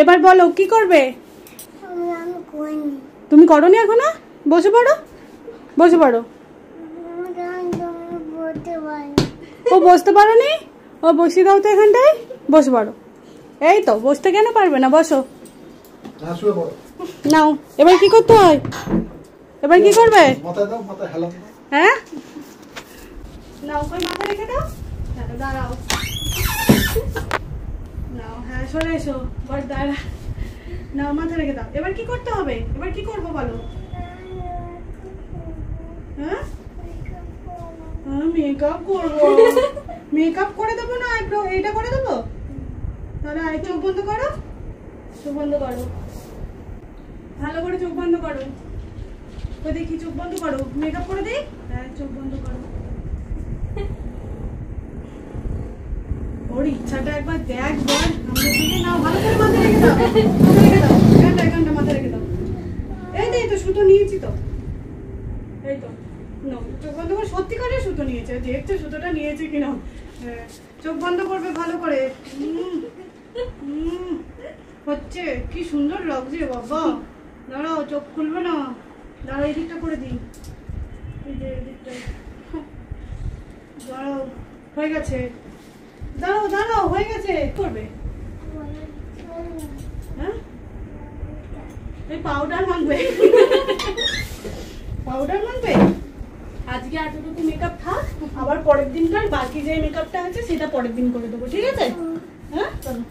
এবার বলো কি করবে? তুমি করোনি এখনো? বসে পড়ো, বসে পড়ো। ও বসতে পারোনি? ও বসিয়ে দাও তো এখানটায়, বসে পড়ো। এই তো, বসতে কেন পারবে না, বসো। নাও, এবার কি করতে হয়? এবার কি করবে? হ্যাঁ নাও, কই মাথা রেখে দাও। দাঁড়াও, নাও, হ্যাঁ সরে এসো, বড় দাঁড়া। নাও, মাথা রেখে দাও। এবার কি করতে হবে? এবার কি করবো বলো? হ্যাঁ মেকআপ করবো। মেকআপ করে দেবো না, একটু এইটা করে দেবো। তাহলে আই চোখ বন্ধ করো, চোখ বন্ধ করো, ভালো করে চোখ বন্ধ করো। তো দেখি, চোখ বন্ধ করো, মেকআপ করে দিই। হ্যাঁ চোখ বন্ধ করো। ওর ইচ্ছাটা একবার দেখ বল। নাও, ভালো করে মাথা রেখে দাও, মাথা রেখে দাও, এখানটা মাথা রেখে দাও। এই তো সুতো নিয়েছি তো, এই তো চোখ বন্ধ করে। সত্যি করে সুতো নিয়েছে, দেখছে সুতোটা নিয়েছে কিনা। চোখ বন্ধ করবে ভালো করে। হচ্ছে কি সুন্দর লাগছে বাবা। দাঁড়াও, চোখ খুলবে না, দাঁড়াও, এই দিকটা করে দিই, এই যে এই দিকটা। দাঁড়াও, হয়ে গেছে। দাঁড়াও দাঁড়াও, হয়ে গেছে। করবে হ্যাঁ, এই পাউডার মাখবে, পাউডার মাখবে। আজকে এতটুকু মেকআপ থাক, আবার পরের দিনকার বাকি যে মেকআপটা আছে সেটা পরের দিন করে দেবো, ঠিক আছে? হ্যাঁ চলো।